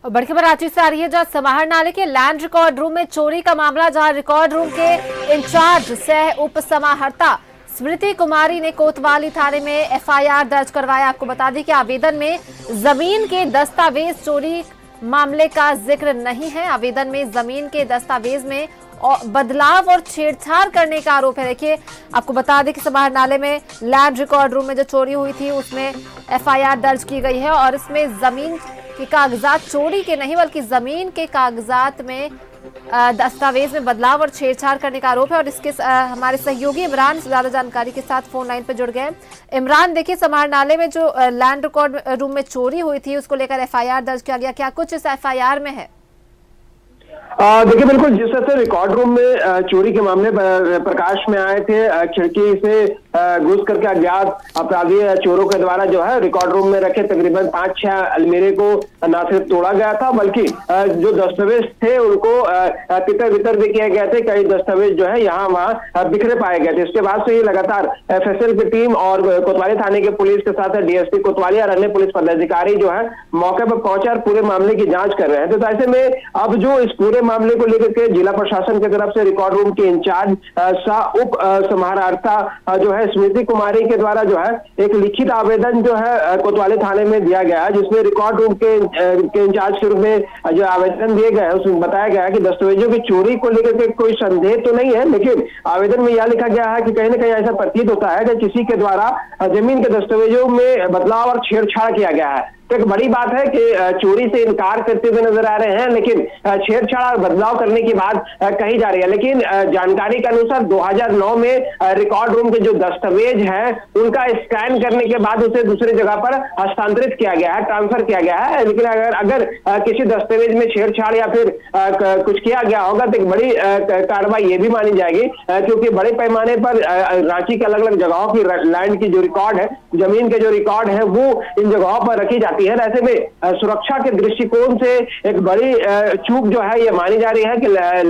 और बड़ी खबर रांची से आ रही है, जहां समाहरणालय के लैंड रिकॉर्ड रूम में चोरी का मामला, जहां रिकॉर्ड रूम के इंचार्ज सह उप समाहर्ता स्मृति कुमारी ने कोतवाली थाने में एफआईआर दर्ज करवाया। आपको बता दें कि आवेदन में जमीन के दस्तावेज चोरी मामले का जिक्र नहीं है। आवेदन में जमीन के दस्तावेज में बदलाव और छेड़छाड़ करने का आरोप है। देखिए, आपको बता दें कि समाहरणालय में लैंड रिकॉर्ड रूम में जो चोरी हुई थी उसमें एफआईआर दर्ज की गई है और इसमें जमीन के कागजात चोरी के नहीं बल्कि जमीन के कागजात में दस्तावेज में बदलाव और छेड़छाड़ करने का आरोप है। और इसके हमारे सहयोगी इमरान ज्यादा जानकारी के साथ फोन लाइन पर जुड़ गए। इमरान, देखिए, समाहरणालय में जो लैंड रिकॉर्ड रूम में चोरी हुई थी उसको लेकर एफआईआर दर्ज किया गया, क्या कुछ इस एफआईआर में है? देखिए, बिल्कुल जिस तरह से रिकॉर्ड रूम में चोरी के मामले प्रकाश में आए थे, खिड़की से घुस करके अज्ञात अपराधी चोरों के द्वारा जो है रिकॉर्ड रूम में रखे तकरीबन 5-6 अलमीरे को न सिर्फ तोड़ा गया था बल्कि जो दस्तावेज थे उनको तितर बितर भी किए गए थे। कई दस्तावेज जो है यहाँ वहाँ बिखरे पाए गए थे। इसके बाद से ही लगातार एफएसएल की टीम और कोतवाली थाने के पुलिस के साथ डीएसपी कोतवाली और अन्य पुलिस पदाधिकारी जो है मौके पर पहुंचे और पूरे मामले की जांच कर रहे हैं। तो ऐसे में अब जो इस पूरे मामले को लेकर के जिला प्रशासन की तरफ से रिकॉर्ड रूम के इंचार्ज सह उप समाहर्ता जो है स्मृति कुमारी के द्वारा जो है एक लिखित आवेदन जो है कोतवाली थाने में दिया गया है, जिसमें रिकॉर्ड रूम के इंचार्ज के रूप में जो आवेदन दिए गए हैं उसमें बताया गया है कि दस्तावेजों की चोरी को लेकर के कोई संदेह तो नहीं है, लेकिन आवेदन में यह लिखा गया है कि कहीं ना कहीं ऐसा प्रतीत होता है कि किसी के द्वारा जमीन के दस्तावेजों में बदलाव और छेड़छाड़ किया गया है। तो एक बड़ी बात है कि चोरी से इनकार करते हुए नजर आ रहे हैं, लेकिन छेड़छाड़ और बदलाव करने की बात कही जा रही है। लेकिन जानकारी के अनुसार 2009 में रिकॉर्ड रूम के जो दस्तावेज हैं उनका स्कैन करने के बाद उसे दूसरी जगह पर हस्तांतरित किया गया है, ट्रांसफर किया गया है। लेकिन अगर किसी दस्तावेज में छेड़छाड़ या फिर कुछ किया गया होगा तो एक बड़ी कार्रवाई ये भी मानी जाएगी, क्योंकि बड़े पैमाने पर रांची के अलग अलग जगहों की लैंड की जो रिकॉर्ड है, जमीन के जो रिकॉर्ड है वो इन जगहों पर रखी जाती है। ऐसे में सुरक्षा के दृष्टिकोण से एक बड़ी चूक जो है ये मानी जा रही है कि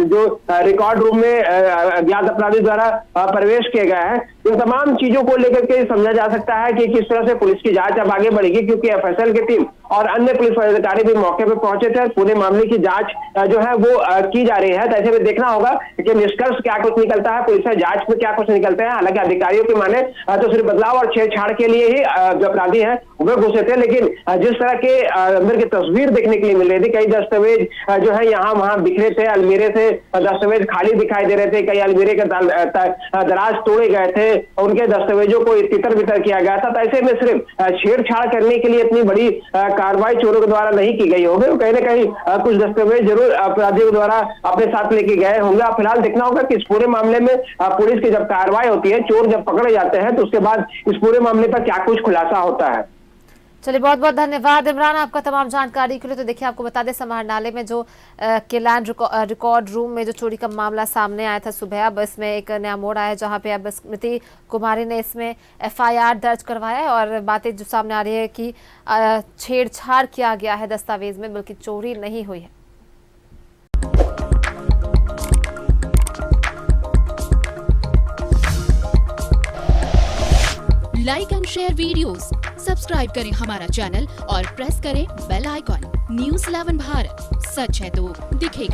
जो रिकॉर्ड रूम में अज्ञात अपराधी द्वारा प्रवेश किए गए हैं, इन तमाम चीजों को लेकर के समझा जा सकता है कि किस तरह से पुलिस की जांच अब आगे बढ़ेगी, क्योंकि एफएसएल की टीम और अन्य पुलिस अधिकारी भी मौके पर पहुंचे थे। पूरे मामले की जांच जो है वो की जा रही है। तो ऐसे में देखना होगा कि निष्कर्ष क्या कुछ निकलता है, पुलिस जांच में क्या कुछ निकलते हैं। हालांकि अधिकारियों की माने तो सिर्फ बदलाव और छेड़छाड़ के लिए ही जो अपराधी हैं वो घुसे थे, लेकिन जिस तरह के अंदर की तस्वीर देखने के लिए मिल रही थी, कई दस्तावेज जो है यहाँ वहां बिखरे थे, अलमीरे से दस्तावेज खाली दिखाई दे रहे थे, कई अलमीरे के दराज तोड़े गए थे, उनके दस्तावेजों को तितर बितर किया गया था। तो ऐसे में सिर्फ छेड़छाड़ करने के लिए इतनी बड़ी कार्रवाई चोरों के द्वारा नहीं की गई होगी। कहीं ना कहीं कुछ दस्तावेज जरूर अपराधियों द्वारा अपने साथ लेके गए होंगे। फिलहाल देखना होगा कि इस पूरे मामले में पुलिस की जब कार्रवाई होती है, चोर जब पकड़े जाते हैं, तो उसके बाद इस पूरे मामले पर क्या कुछ खुलासा होता है। चलिए, बहुत बहुत धन्यवाद इमरान आपका तमाम जानकारी के लिए। तो देखिए, आपको बता दें समाहरणालय में जो लैंड रिकॉर्ड रूम में जो चोरी का मामला सामने आया था सुबह, अब इसमें एक नया मोड़ आया है, जहां पे अब स्मृति कुमारी ने इसमें एफआईआर दर्ज करवाया है और बातें जो सामने आ रही है कि छेड़छाड़ किया गया है दस्तावेज में, बल्कि चोरी नहीं हुई है। Like and share videos, subscribe करें हमारा चैनल और प्रेस करें बेल आइकॉन। न्यूज़ 11 भारत, सच है तो दिखेगा।